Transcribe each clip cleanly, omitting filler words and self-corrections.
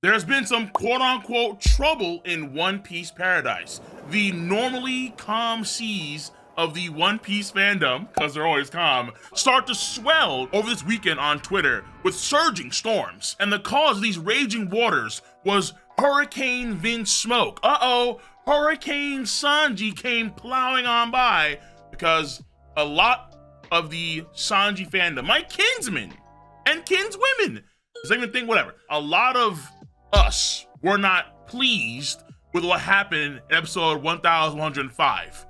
There's been some quote-unquote trouble in One Piece paradise. The normally calm seas of the One Piece fandom, because they're always calm, start to swell over this weekend on Twitter with surging storms. And the cause of these raging waters was Hurricane Vince Smoke. Hurricane Sanji came plowing on by because a lot of the Sanji fandom, my kinsmen and kinswomen, same thing, whatever. A lot of us were not pleased with what happened in episode 1105.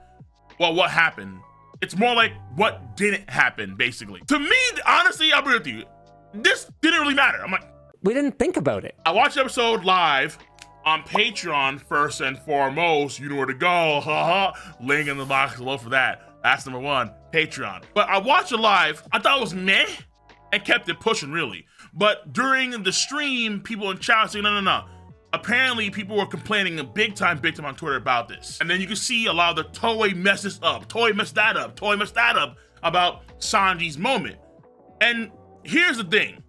Well, what happened? It's more like what didn't happen, basically. To me, honestly, I'll be with you, this didn't really matter. I'm like, we didn't think about it. I watched the episode live on Patreon first and foremost. You know where to go, haha. Link in the box below for that. That's number one, Patreon. But I watched it live, I thought it was meh, and kept it pushing, really. But during the stream, people in chat saying, no. Apparently, people were complaining big time on Twitter about this. And then you can see a lot of the Toei messes up, Toei messed that up about Sanji's moment. And here's the thing.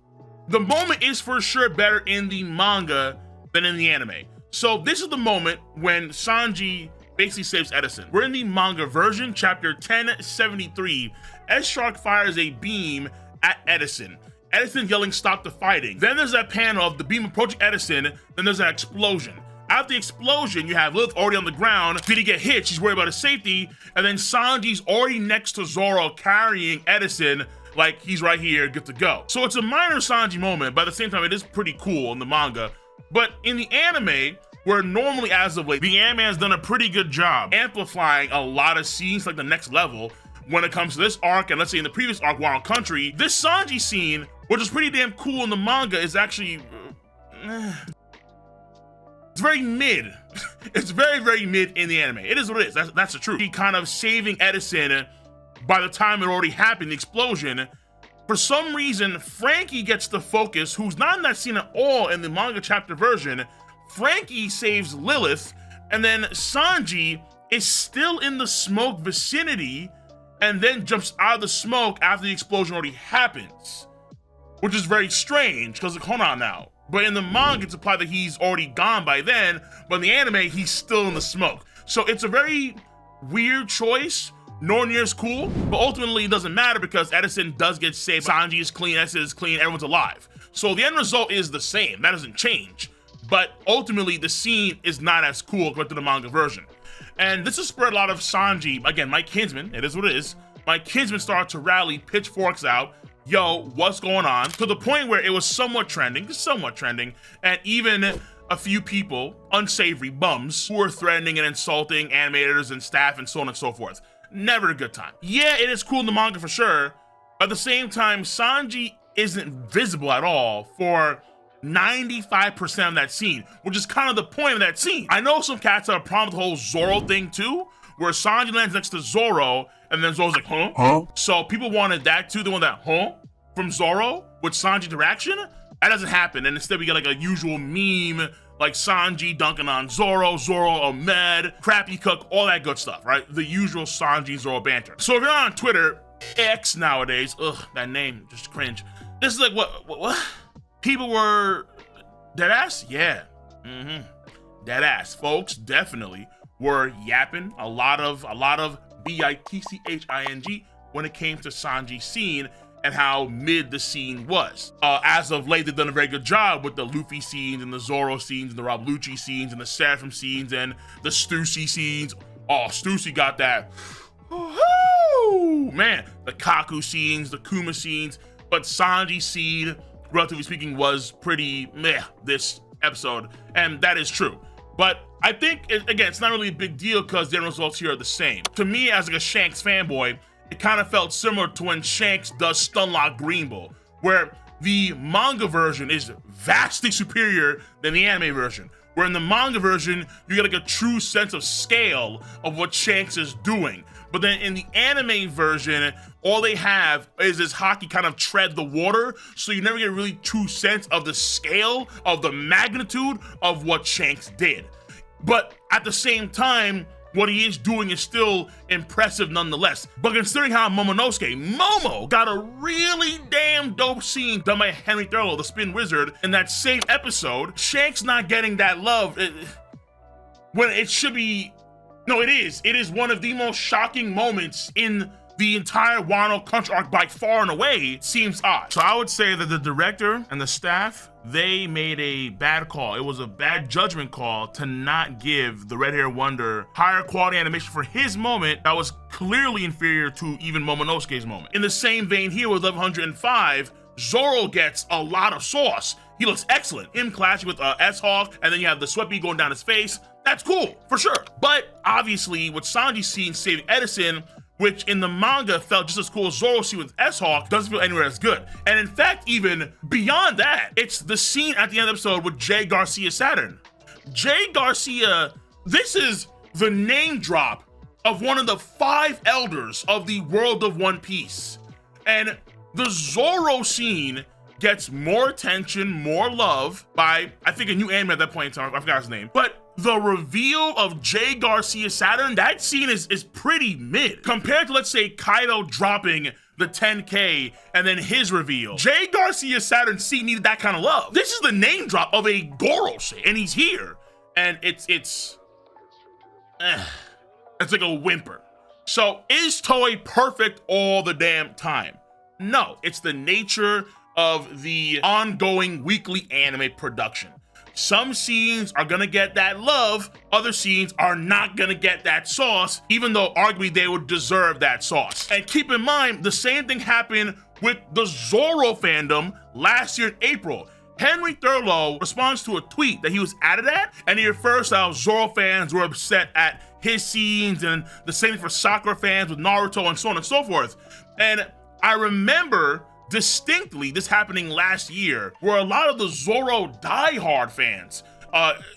The moment is for sure better in the manga than in the anime. So this is the moment when Sanji basically saves Edison. We're in the manga version, chapter 1073. S-Shark fires a beam at Edison. Edison yelling, "Stop the fighting." Then there's that panel of the beam approaching Edison, then there's an explosion. After the explosion, you have Lilith already on the ground. Did he get hit? She's worried about his safety. And then Sanji's already next to Zoro carrying Edison like he's right here, good to go. So it's a minor Sanji moment, but at the same time, it is pretty cool in the manga. But in the anime, where normally as of late, the anime has done a pretty good job amplifying a lot of scenes like the next level when it comes to this arc, and let's say in the previous arc, Wild Country, this Sanji scene, which is pretty damn cool in the manga, is actually, it's very mid. It's very, very mid in the anime. It is what it is, that's the truth. He kind of saving Edison by the time it already happened, the explosion. For some reason, Frankie gets the focus, who's not in that scene at all in the manga chapter version. Frankie saves Lilith, and then Sanji is still in the smoke vicinity, and then jumps out of the smoke after the explosion already happens. Which is very strange, because like, hold on now. But in the manga, it's implied that he's already gone by then, but in the anime, he's still in the smoke. So it's a very weird choice, nor near as cool, but ultimately it doesn't matter because Edison does get saved. Sanji is clean, Edison is clean, everyone's alive. So the end result is the same, that doesn't change. But ultimately, the scene is not as cool compared to the manga version. And this has spread a lot of Sanji, again, my kinsmen, it is what it is. My kinsmen started to rally pitchforks out, yo, what's going on? To the point where it was somewhat trending, and even a few people, unsavory bums, who were threatening and insulting animators and staff and so on and so forth. Never a good time. Yeah, it is cool in the manga for sure, but at the same time, Sanji isn't visible at all for 95% of that scene, which is kind of the point of that scene. I know some cats have a problem with the whole Zoro thing too, where Sanji lands next to Zoro, and then Zoro's like, huh? So people wanted that too, they want that, from Zoro with Sanji interaction. That doesn't happen, and instead we get like a usual meme, like Sanji dunking on Zoro, Zoro a med, crappy cook, all that good stuff, right? The usual Sanji Zoro banter. So if you're on Twitter, X nowadays, ugh, that name, just cringe. This is like, what? People were deadass? Yeah, deadass. Folks definitely were yapping a lot of bitching when it came to Sanji's scene and how mid the scene was. As of late, they've done a very good job with the Luffy scenes and the Zoro scenes and the Rob Lucci scenes and the Seraphim scenes and the Stussy scenes. Oh, Stussy got that. Woo-hoo! Man, the Kaku scenes, the Kuma scenes, but Sanji's scene, relatively speaking, was pretty meh this episode, and that is true. But I think, again, it's not really a big deal because the end results here are the same. To me, as like a Shanks fanboy, it kind of felt similar to when Shanks does Stunlock Green Bull, where the manga version is vastly superior than the anime version. Where in the manga version, you get like a true sense of scale of what Shanks is doing. But then in the anime version, all they have is this hockey kind of tread the water, so you never get a really true sense of the scale, of the magnitude of what Shanks did. But at the same time, what he is doing is still impressive nonetheless. But considering how Momo got a really damn dope scene done by Henry Thurlow, the Spin Wizard, in that same episode, Shanks not getting that love when it should be. No, it is. It is one of the most shocking moments in the entire Wano Country arc by far and away. Seems odd. So I would say that the director and the staff, they made a bad call. It was a bad judgment call to not give the Red Hair Wonder higher quality animation for his moment that was clearly inferior to even Momonosuke's moment. In the same vein here with 1105, Zoro gets a lot of sauce. He looks excellent. Him clashing with S-Hawk, and then you have the sweat bead going down his face. That's cool, for sure. But obviously, with Sanji scene saving Edison, which in the manga felt just as cool as Zoro scene with S-Hawk, doesn't feel anywhere as good. And in fact, even beyond that, it's the scene at the end of the episode with Jay Garcia Saturn. Jay Garcia, this is the name drop of one of the 5 elders of the world of One Piece. And the Zoro scene gets more attention, more love by, I think, a new anime at that point in time. I forgot his name. But the reveal of Jay Garcia Saturn, that scene is pretty mid. Compared to, let's say, Kaido dropping the 10K and then his reveal. Jay Garcia Saturn's scene needed that kind of love. This is the name drop of a Goro shit, and he's here. And it's like a whimper. So is Toei perfect all the damn time? No, it's the nature of the ongoing weekly anime production. Some scenes are gonna get that love, other scenes are not gonna get that sauce, even though arguably they would deserve that sauce. And keep in mind, the same thing happened with the Zoro fandom last year in April. Henry Thurlow responds to a tweet that he was added at, and he refers to how Zoro fans were upset at his scenes, and the same thing for Sakura fans with Naruto and so on and so forth. And I remember distinctly this happening last year, where a lot of the Zoro diehard fans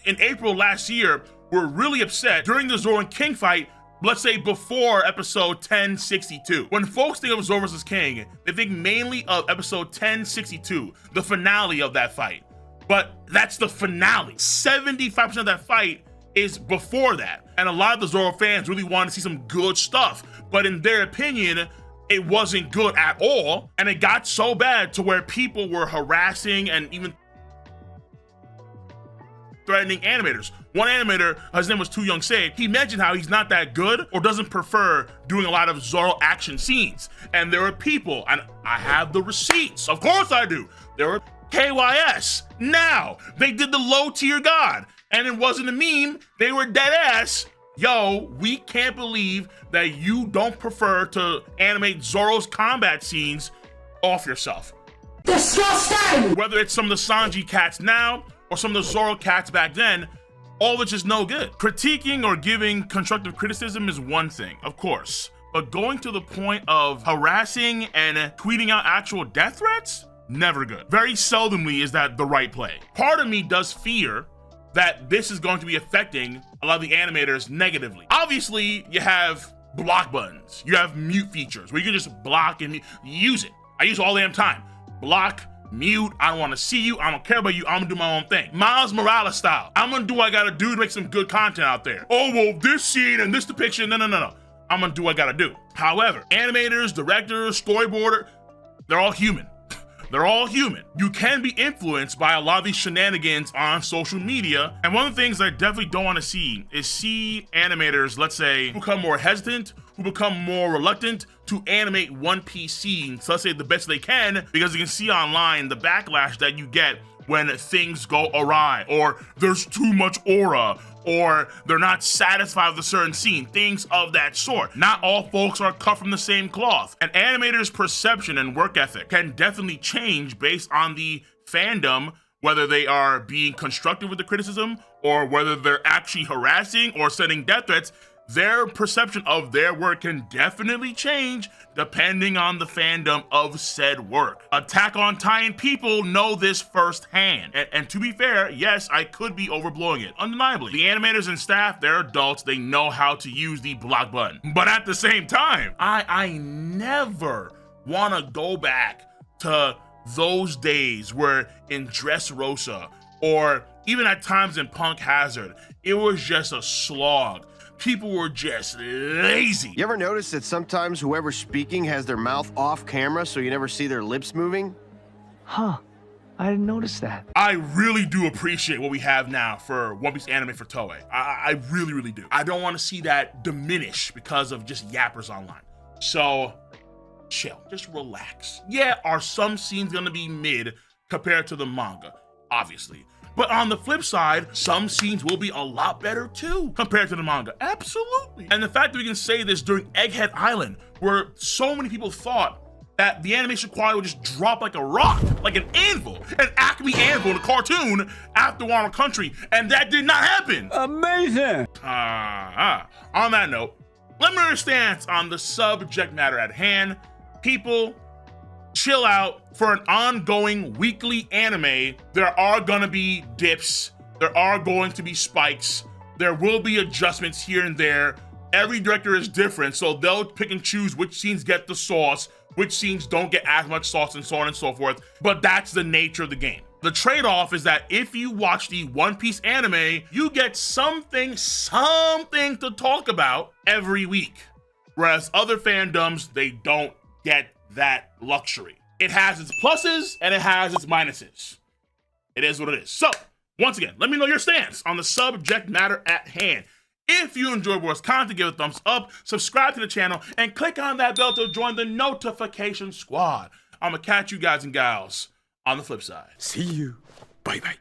in April last year were really upset during the Zoro and King fight, let's say before episode 1062. When folks think of Zoro vs. King, they think mainly of episode 1062, the finale of that fight. But that's the finale. 75% of that fight is before that. And a lot of the Zoro fans really wanted to see some good stuff, but in their opinion, it wasn't good at all, and it got so bad to where people were harassing and even threatening animators. One animator, his name was Too Young Say, he mentioned how he's not that good or doesn't prefer doing a lot of Zoro action scenes. And there were people, and I have the receipts, of course I do, there were KYS. Now, they did the low tier god, and it wasn't a meme, they were dead ass. Yo, we can't believe that you don't prefer to animate Zoro's combat scenes off yourself. Disgusting! Whether it's some of the Sanji cats now or some of the Zoro cats back then, all of it's just no good. Critiquing or giving constructive criticism is one thing, of course, but going to the point of harassing and tweeting out actual death threats, never good. Very seldomly is that the right play. Part of me does fear that this is going to be affecting a lot of the animators negatively. Obviously, you have block buttons, you have mute features where you can just block and use it. I use it all the damn time. Block, mute, I don't want to see you, I don't care about you, I'm gonna do my own thing. Miles Morales style. I'm gonna do what I gotta do to make some good content out there. Oh, well, this scene and this depiction, no. I'm gonna do what I gotta do. However, animators, directors, storyboarder, they're all human. They're all human. You can be influenced by a lot of these shenanigans on social media. And one of the things I definitely don't want to see is see animators, let's say, become more hesitant, who become more reluctant to animate One Piece scenes, let's say the best they can, because you can see online the backlash that you get when things go awry, or there's too much aura, or they're not satisfied with a certain scene, things of that sort. Not all folks are cut from the same cloth. An animator's perception and work ethic can definitely change based on the fandom, whether they are being constructive with the criticism or whether they're actually harassing or sending death threats. Their perception of their work can definitely change depending on the fandom of said work. Attack on Titan people know this firsthand. And to be fair, yes, I could be overblowing it, undeniably. The animators and staff, they're adults, they know how to use the block button. But at the same time, I never wanna go back to those days where in Dressrosa, or even at times in Punk Hazard, it was just a slog. people were just lazy. You ever notice that sometimes whoever's speaking has their mouth off camera so you never see their lips moving? Huh. I didn't notice that. I really do appreciate what we have now for One Piece anime for Toei. I really, really do. I don't want to see that diminish because of just yappers online. So, chill, just relax. Yeah, are some scenes gonna be mid compared to the manga? Obviously. But on the flip side, some scenes will be a lot better too compared to the manga. Absolutely. And the fact that we can say this during Egghead Island, where so many people thought that the animation quality would just drop like a rock, like an anvil, an Acme anvil in a cartoon after Wano Country, and that did not happen. Amazing. On that note, let me know your stance on the subject matter at hand. People, chill out. For an ongoing weekly anime, there are gonna be dips, there are going to be spikes, there will be adjustments here and there. Every director is different, so they'll pick and choose which scenes get the sauce, which scenes don't get as much sauce, and so on and so forth. But that's the nature of the game. The trade-off is that if you watch the One Piece anime, you get something to talk about every week. Whereas other fandoms, they don't get that luxury. It has its pluses and it has its minuses. It is what it is. So, once again, let me know your stance on the subject matter at hand. If you enjoyed World's content, give it a thumbs up, subscribe to the channel, and click on that bell to join the notification squad. I'm gonna catch you guys and gals on the flip side. See you. Bye-bye.